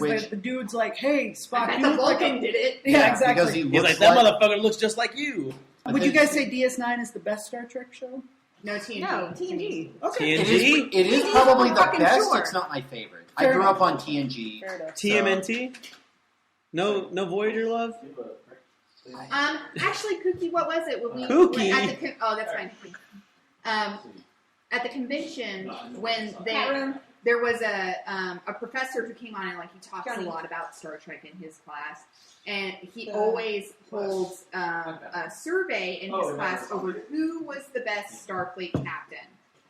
because the dude's like, "Hey, Spock, I you bet the look like Vulcan did it." Yeah, exactly. Because He's like, that motherfucker looks just like you. Would you guys say DS9 is the best Star Trek show? No, TNG. No, TNG. Okay. TNG? It is TNG probably I'm the fucking best. sure. It's not my favorite. Fair I grew enough. up on TNG. Fair enough. TMNT? No Voyager love? Actually, Kookie, what was it? When we Kookie? At the that's fine. At the convention, when there was a professor who came on and he talks a lot about Star Trek in his class, and he always holds a survey in his class over who was the best Starfleet captain.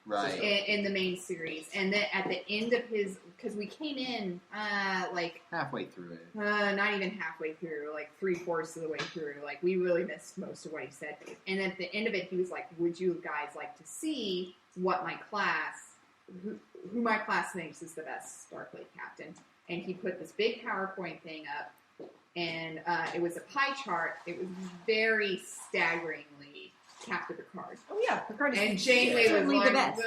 Right. In the main series, and then at the end of his, because we came in halfway through it. Not even halfway through, 3/4 of the way through. We really missed most of what he said. And at the end of it, he was like, "Would you guys like to see what my class, who my class thinks is the best Starfleet captain?" And he put this big PowerPoint thing up, and it was a pie chart. It was very staggeringly Captain Picard. Oh yeah, Picard is And Janeway was certainly like, the best.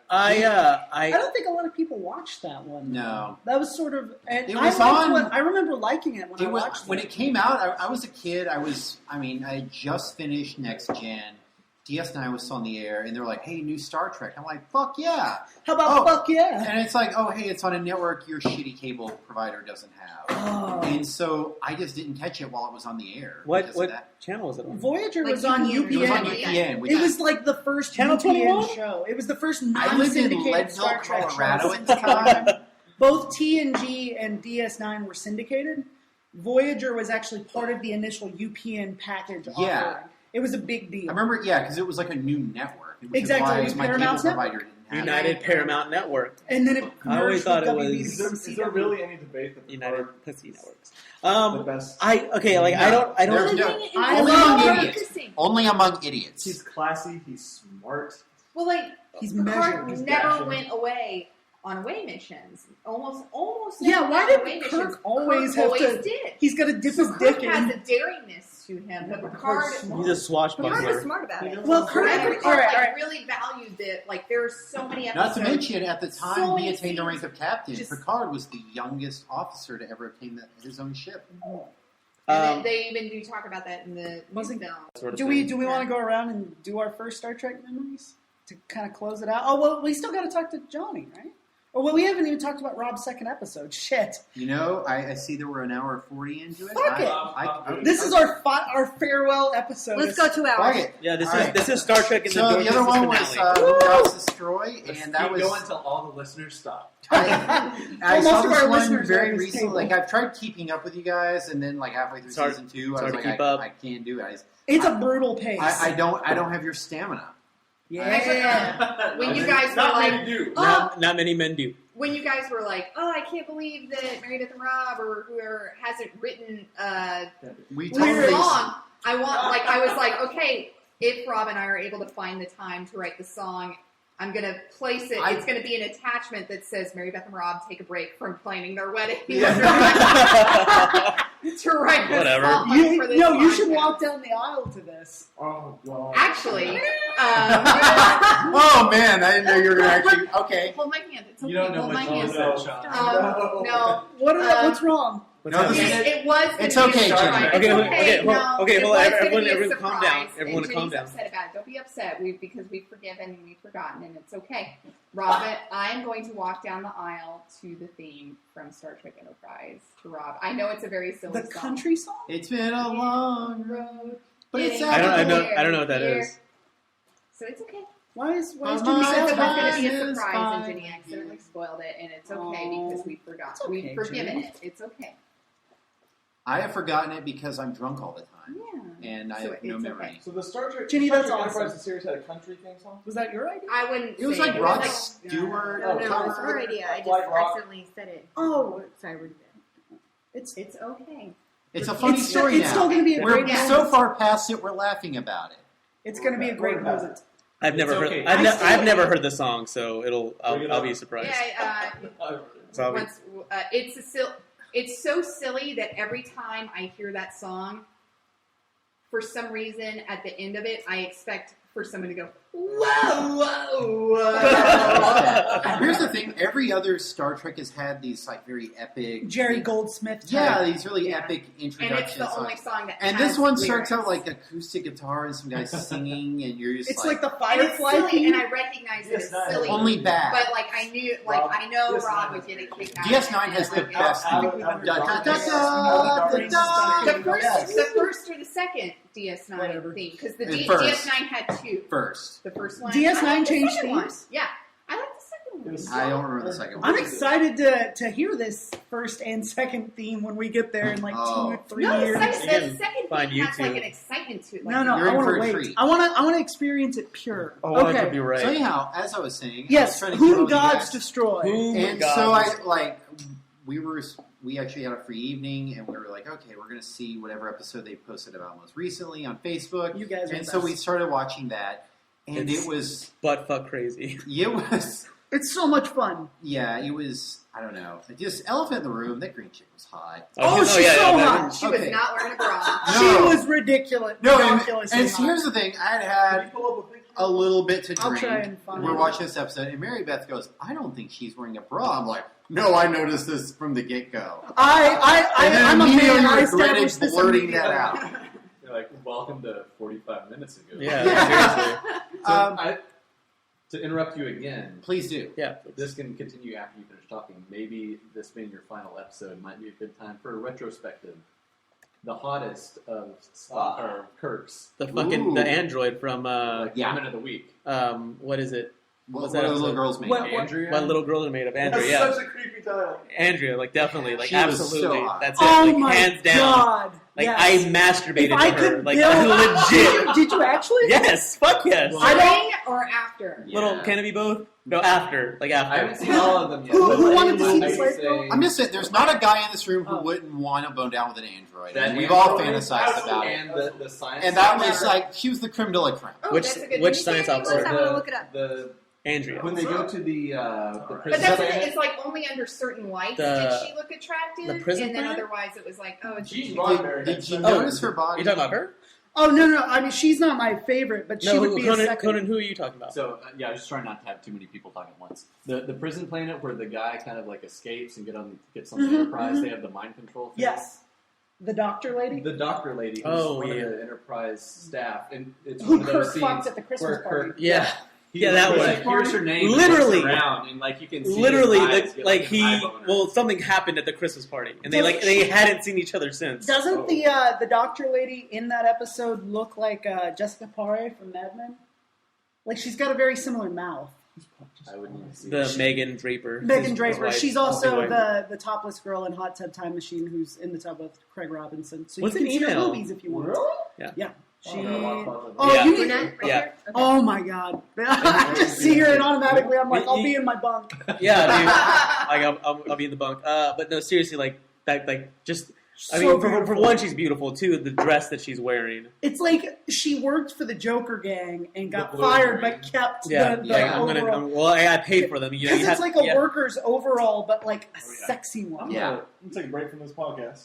I don't think a lot of people watched that one. No. That was sort of. And It was on. I remember liking it when I watched it. When it came out, I was a kid. I had just finished Next Gen. DS9 was still on the air, and they were like, "Hey, new Star Trek." I'm like, "Fuck yeah!" How about fuck yeah? And it's like, "Oh, hey, it's on a network your shitty cable provider doesn't have." Oh. And so I just didn't catch it while it was on the air. What because of that. channel was it on? Voyager Like was on UPN. It was on UPN. UPN. which It was like the first Channel UPN 21? show. It was the first I lived in non-syndicated Leadville, Star Trek Colorado show at since the time. Both TNG and DS9 were syndicated. Voyager was actually part of the initial UPN package Yeah. offering. It was a big deal. I remember, because it was like a new network. Which Exactly, Is it why was my Paramount's cable network. provider didn't have United Paramount Network. And then it I always merged thought with it was- WB Is there really any debate that United Pussy Networks. the best? I don't. There's no, I only love among her. idiots. Only among idiots. He's classy. He's smart. Well, He's Picard measured. He's never dashing. went away on away missions. Almost. Yeah, never why went on did away Kirk missions. always Kirk have always to? did. He's got to dip So his Kirk dick has in. a daringness to him, but Picard. Picard's smart. He's a Picard was swashbuckler. smart about it. Well, Kirk, And all Picard right. really valued that. There are so many Not episodes. to mention, at the time So he many attained the scenes. rank of captain. Just- Picard was the youngest officer to ever obtain his own ship. And then they even do talk about that in the Wasn't- film. Sort of Do thing. we want to go around and do our first Star Trek memories to kind of close it out? Oh well, we still got to talk to Johnny, right? Oh well, we haven't even talked about Rob's second episode. Shit. I see that we're an hour 40 into it. Fuck it. This is our farewell episode. Let's go 2 Fuck hours. it. Yeah, this All is right. this is Star Trek in So the the other one was finale. Who Doubts Destroy, Let's and that keep was going until all the listeners stop. I Most saw of this our one listeners are very at this recently. table. I've tried keeping up with you guys, and then halfway through It's hard- season 2, it's I was hard to like, keep up. I can't do it. It's a brutal pace. I don't have your stamina. Yeah. When you guys were Not like, many do. Not many men do. when you guys were like, "Oh, I can't believe that Mary Beth and Rob or whoever hasn't written We a totally song," I was like, okay, if Rob and I are able to find the time to write the song, I'm going to place it. It's going to be an attachment that says Mary Beth and Rob take a break from planning their wedding to write a Whatever. song for this you should podcast. walk down the aisle to this. Oh god. Actually, Oh man, I didn't know you were going to actually. Okay. hold my hand. It's okay. You don't know hold my what hand. John's said, Sean. No. What's wrong? What's No, happening? this is- It was. It's gonna be okay, a surprise. Jenny. It's Okay, no, okay, it hold on, was gonna everyone- be a everyone calm surprise, down. Everyone and calm Jenny's down. upset about it. Don't be upset. Because we've forgiven and we've forgotten, and it's okay. Robin, I'm going to walk down the aisle to the theme from Star Trek Enterprise to Rob. I know it's a very silly The song. country song? It's been a long road, but it's Getting I don't there, know what that here. is. So it's okay. Why is Mama, Jimmy Because Savile it was Fine, going to be a it's surprise, fine. and Jenny accidentally spoiled it, and it's okay Oh. because we forgot. It's okay, We've forgiven Jenny. it. It's okay. I have forgotten it because I'm drunk all the time, Yeah. and I So have no it's memory. okay. So the Star Trek, Jenny, Star that's Trek awesome. Enterprise series had a country theme song. Was that your idea? I wouldn't. It was say like it Rod like- Stewart. No, or it was her idea. I just Like rock. accidentally said it. Oh, Sorry, we're it's It's okay. It's a funny it's story it's now. still going to be a We're great so moment. far past it, we're laughing about it. It's going to be a great moment. I've never It's heard. okay. I've never heard the song, so I'll Bring it be up. surprised. Yeah. So I'll be- Once, it's so silly that every time I hear that song, for some reason, at the end of it, I expect for someone to go, Whoa. Here's the thing: every other Star Trek has had these like very epic Jerry Goldsmith. Yeah, type. these really Yeah. epic And it's introductions. the only like- song that and has this one lyrics. starts out like acoustic guitar and some guys singing, and you're just It's like the And it's Firefly silly, theme. and I recognize that it's DS9 silly. only bad. But like I knew, like Rob- I know DS9 Rob would is get a great. kick out. DS9 of has it. the Like, best. Out Da, of da, da, Darkness. da, The da, The first, Yes. the first or the second DS9 Whatever. theme, because the The first. DS9 had two. First, The first one. DS9 I like the changed second one. themes? Yeah, I like the second one. It was- I don't remember the second I'm one. excited to hear this first and second theme when we get there in like 2 or 3 No, years. the You second can theme find has like YouTube. an excitement to it. Like, No, no, You're I in want for to a wait. treat. I want to experience it pure. I want it okay. to be right. So anyhow, as I was saying, Yes, I was trying to whom keep up with you gods guys. destroy. Whom And gods so I destroy. like we actually had a free evening, and we were like, okay, we're gonna see whatever episode they posted about most recently on Facebook. You guys are And the so best. we started watching that, and It's- it was Butt crazy. It's so much fun. it was I don't know, just elephant in the room. That green chick was hot. Oh, she's so that- hot. she Okay. was not wearing a bra. No. She was ridiculous. No, ridiculously and hot. here's the thing: I Can you had pull up a picture? a little bit to I'll drink. try and find We're it. watching this episode, and Mary Beth goes, "I don't think she's wearing a bra." I'm like, "No, I noticed this from the get go." And then I'm a immediately man. I regretted established this blurting that immediately. out. You're like, welcome to 45 minutes ago. Yeah, seriously. So to interrupt you again, Please do. Yeah. this can continue after you finish talking. Maybe this being your final episode might be a good time for a retrospective. The hottest of or Kirk's, The fucking Ooh. the android from Yeah. Women of the Week. what is it? What What's are that the little episode? girls made? What- Andrea. What little girl made of Andrea? That's Yeah, such a creepy title. Andrea, like definitely, like She was so absolutely. hot. That's it, Oh like my hands down. god! Like yes. I If masturbated I to her, could like build- legit. Did you actually? Yes, fuck yes. I don't- During or after? Yeah. Little, can it be both? No, after, like I haven't after. seen all of them yet. Who but wanted to see I the would slave girl? say- I'm just saying, there's not a guy in this room who Oh. wouldn't want to bone down with an android. That And we've all android, fantasized about it. and the science. And that officer, was like, she was the creme de la creme. Oh, Which- that's a good which one. science You officer? can't I'm even- gonna look it up. The Andrea. when they go to the But prison that's the thing. planet, It's like only under certain lights The- did she look attractive, the prison and then planet? otherwise it was like, oh, it's She's a wrong. Did you Oh, notice her body? You talking about her? Oh no! I mean, she's not my favorite, but she No, would be a Conan, second. Conan, who are you talking about? So yeah, I was just trying not to have too many people talk at once. The prison planet where the guy kind of like escapes and gets on the Mhm, Enterprise. mhm. They have the mind control thing. Yes, the doctor lady The doctor lady, who's Oh, one yeah. of the Enterprise staff, and it's who one of those Kirk fucked scenes at the Christmas where party. Kirk, Yeah. he Yeah, that was one. like, here's her name. and Literally. looks around, and like you can see Literally, his eyes the, get, like an he, eye boner. well, something happened at the Christmas party, and they hadn't seen each other since. Doesn't Oh. the doctor lady in that episode look like Jessica Paré from Mad Men? Like she's got a very similar mouth. I would need to see The that. Megan Draper. Megan his Draper. wife. She's also His wife. the topless girl in Hot Tub Time Machine who's in the tub with Craig Robinson. So What's you can an see her email? movies if you want. Really? Yeah. She. Oh, Oh, Yeah. you We're need. not right Yeah. here? Okay. Oh my god! I just see her and automatically I'm like, I'll be in my bunk. Yeah, dude. Like I'll be in the bunk. But no, seriously, like that, like just. I So mean, for beautiful. one, she's beautiful too. The dress that she's wearing. It's like she worked for the Joker gang and got The blue fired, and but kept Yeah, the yeah. overall. Well, I paid for them. You know, Because you it's have, like a yeah. worker's overall, but like a Oh, yeah. sexy one. Yeah. I'm gonna take a break from this podcast.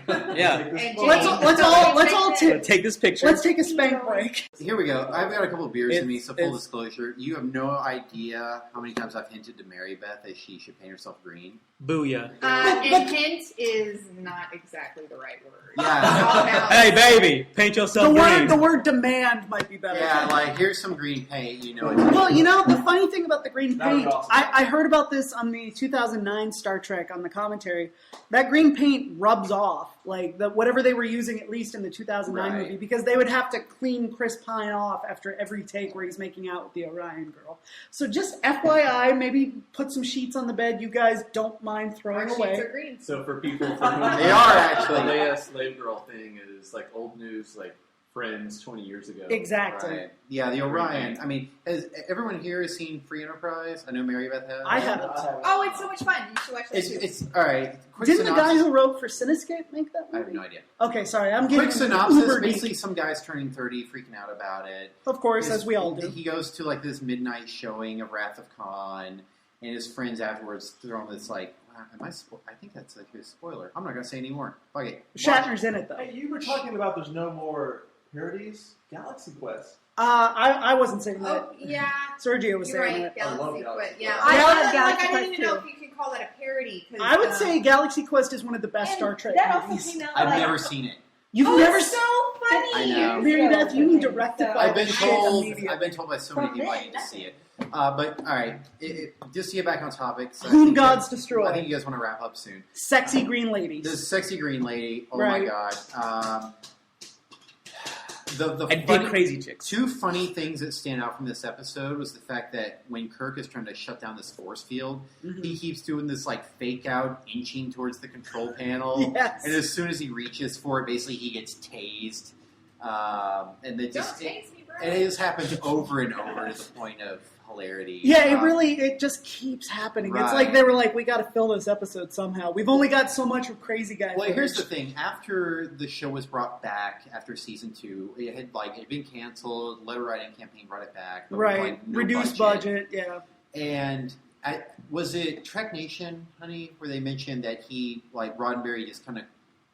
Yeah. Take this And break. Let's all So take this picture. let's take a spank break. Here we go. I've got a couple of beers in me, so full It's- disclosure. You have no idea how many times I've hinted to Mary Beth that she should paint herself green. Booyah. And hint is not exactly the right word. Yeah. It's all about- Hey, baby, paint yourself green. The word demand might be better. Yeah, like, here's some green paint, you know. Well, you know, the funny thing about the green That would be paint, awesome. I heard about this on the 2009 Star Trek on the commentary. That green paint rubs off, like whatever they were using, at least in the 2009 Right. movie, because they would have to clean Chris Pine off after every take where he's making out with the Orion girl. So just FYI, maybe put some sheets on the bed you guys don't mind throwing Our sheets away. are green. So for people for whom They are, actually. the Leia slave girl thing is like old news, like Friends 20 years ago. Exactly. Right. Yeah, the Orion. I mean, has everyone here has seen Free Enterprise? I know Mary Beth has. I haven't. Oh, it's so much fun. You should watch that too. It's all right. Quick Didn't the guy synopsis. who wrote for Cinescape make that I movie? have no idea. Okay, sorry, I'm getting Quick synopsis. uber Basically, geek. some guy's turning 30, freaking out about it. Of course, His- as we all do. He goes to like this midnight showing of Wrath of Khan, and his friends afterwards throw him this like, wow, I think that's like a spoiler. I'm not gonna say anymore. Fuck it. Shatner's in it though. Hey, you were talking about there's no more parodies. Galaxy Quest. I wasn't saying that. Oh, yeah. Sergio was You're saying right, it. I love Galaxy Galaxy Quest. Yeah, Quest. I love I Galaxy didn't even Quest, know too. if you could call that a parody. 'Cause, I would say Galaxy Quest is one of the best And Star Trek that also movies. came out I've like, never seen it. You've oh, never it's so funny. I know. Mary Beth, you need to So- rectify I've been this shit told. immediately. I've been told by so many From people I then, need to that's see it. But all right, just to get back on topic. So I Whom think gods that- destroy. I think you guys want to wrap up soon. Sexy green ladies. This sexy green lady. Oh Right. my god. The And funny, big crazy chicks. two funny things that stand out from this episode was the fact that when Kirk is trying to shut down this force field, Mhm. he keeps doing this like fake out inching towards the control panel, Yes. and as soon as he reaches for it, basically he gets tased, and it Don't just taste me, bro. and it just happens over and over to the point of hilarity. Yeah, it just keeps happening. It's Right. like they were like, we got to fill this episode somehow. We've only got so much of crazy guy. Well, here's the footage. thing. After the show was brought back after season 2, it had been canceled. Letter writing campaign brought it back. But with, Right, like, no reduced budget. Yeah, And was it Trek Nation, honey, where they mentioned that he, like, Roddenberry just kind of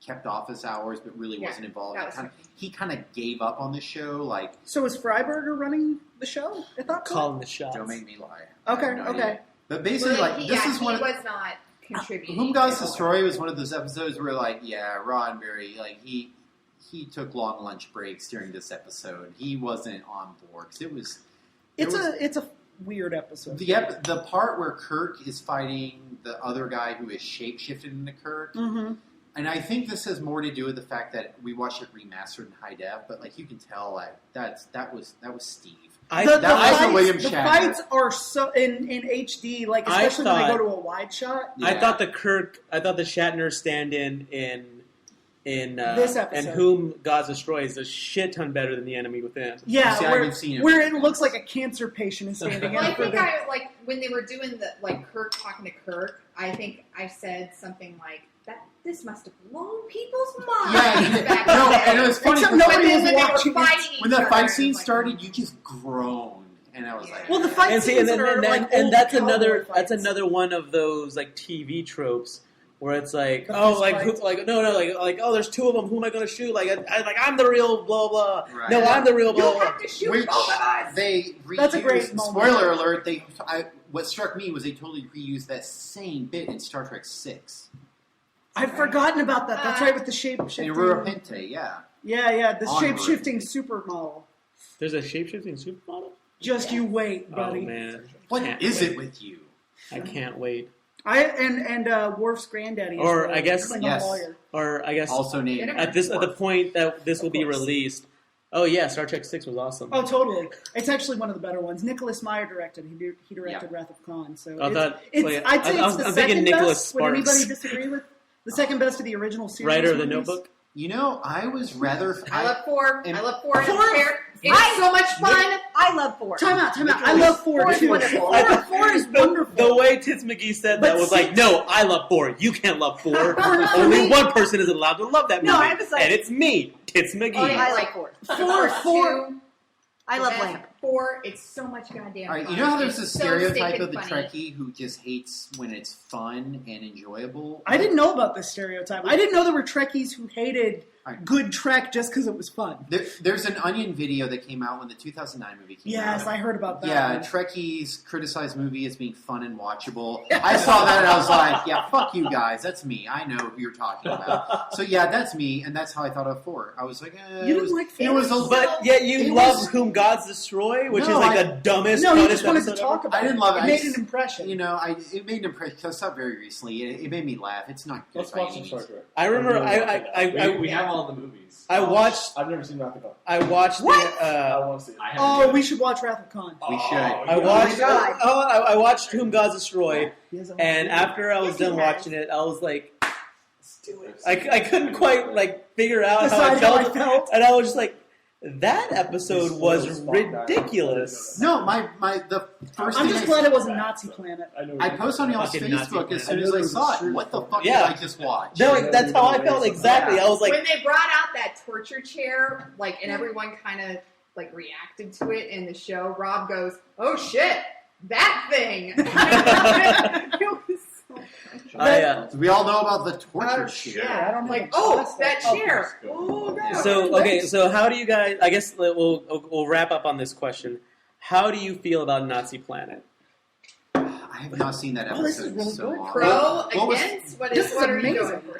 kept office hours, but really Yeah, wasn't involved. that was He kind of gave up on the show. Like, so is Freiberger running the show? I thought so. Calling the shots. don't make me lie. Okay, I have no okay. idea. But basically, Well, like, this is one. he was not contributing. Whom Gods Destroy was one of those episodes where, like, yeah, Roddenberry, like, he took long lunch breaks during this episode. He wasn't on board 'cause It's a weird episode. the part where Kirk is fighting the other guy who is shapeshifted into Kirk, Mm-hmm. and I think this has more to do with the fact that we watched it remastered in high def. But like you can tell, like that was Steve. I, The that wasn't fights, William the Shatner. fights are so in HD, like I especially when they thought- go to a wide shot. I Yeah. thought the Shatner stand-in in This episode. and Whom Gods Destroy is a shit ton better than the Enemy Within. Yeah, See, I where, haven't seen it. where it looks like a cancer patient is standing Well, I in for think the. I like when they were doing the like Kirk talking to Kirk. I think I said something like that. This must have blown people's minds. Yeah, back no, in the day. and it was funny Except because nobody But was then when watching they were it. fighting when each the other, fight it scene was like, started, you just groaned, and I was like, Well, the fight And see, scenes and then, are and, then, like and old that's cowboy another fights. one of those like TV tropes where it's like, The oh, fist like fights. who, like oh, there's two of them. Who am I going to shoot? Like I'm the real blah blah. Right. No, I'm the real blah You blah. have to shoot which both of us. they That's a great reused. moment. Spoiler alert! What struck me was they totally reused that same bit in Star Trek 6. I've forgotten about that. That's right with the shape In shifting. Rura Pente, yeah. Yeah, the Onward. shape shifting supermodel. There's a shapeshifting supermodel. Just you wait, Oh buddy. man, What Can't is wait. it with you? I can't wait. Worf's granddaddy. Is Or the I guess- Klingon Yes. lawyer. Or I guess Also named at the point that this will be course. released. Oh yeah, Star Trek 6 was awesome. Oh, totally. It's actually one of the better ones. Nicholas Meyer directed. He directed Wrath of Khan. So I thought- it's wait, I'd say I it's was- the I'm thinking second Nicholas best. Would Sparks. anybody disagree with the second best of the original series? Writer of the movies? Notebook. You know, I was rather. I love four. and- I love four. Four? It's so much fun. I love 4. Time out. I love 4 Four is too. wonderful. Four is wonderful. The way Tits McGee said But that was six- like, no, I love 4. You can't love 4. For Only me- one person is allowed to love that movie. No, I was like- and it's me, Tits McGee. Oh, yeah. I like 4. Four. I love Lamp. 4. It's so much goddamn All right, fun. you know how there's a It's so stereotype stinking of the funny. Trekkie who just hates when it's fun and enjoyable? I didn't know about this stereotype. I didn't know there were Trekkies who hated Alright. good Trek just because it was fun. There's an Onion video that came out when the 2009 movie came out. Yes, I heard about that. Yeah, one. Trekkies criticize movie as being fun and watchable. I saw that and I was like, yeah, fuck you guys. That's me. I know who you're talking about. So yeah, that's me, and that's how I thought of 4. I was like, You it was, didn't like it was a But yet you It love was- Whom Gods Destroy, which No, is like I- the dumbest, No, he funnest just wanted to episode talk ever. about I didn't love it. It I made just- an impression. You know, it made an impression because I saw it very recently. It made me laugh. It's not good Let's by watch any some means. Star Trek. I remember we have all the movies. I watched I've never seen Wrath of Khan. I watched What? the I want to see it. Oh, we should watch Wrath of Khan. We should. I watched God. I watched Whom Gods Destroy, He has a- and after I was Yes, he done has. watching it, I was like, do it. I couldn't quite like figure out how I Decide how I felt, felt. and I was just like, that episode was ridiculous. No, the first I'm thing just I glad said- it wasn't Nazi Planet. I post on y'all's Fucking Nazi Facebook as soon planet. as I I know saw there it. was What the a fuck Yeah. did I just watch? No, like, that's how I felt exactly. I was like, when they brought out that torture chair, like, and everyone kind of like reacted to it in the show. Rob goes, "Oh shit, that thing!" It was so funny. We all know about the torture shit. chair. I don't Like, have oh, a that class. chair. Oh, God. So okay, so how do you guys? I guess we'll wrap up on this question. How do you feel about Nazi Planet? I have not seen that episode. Oh, this is really so good. long. Pro What was- against? This is What are you amazing. going for?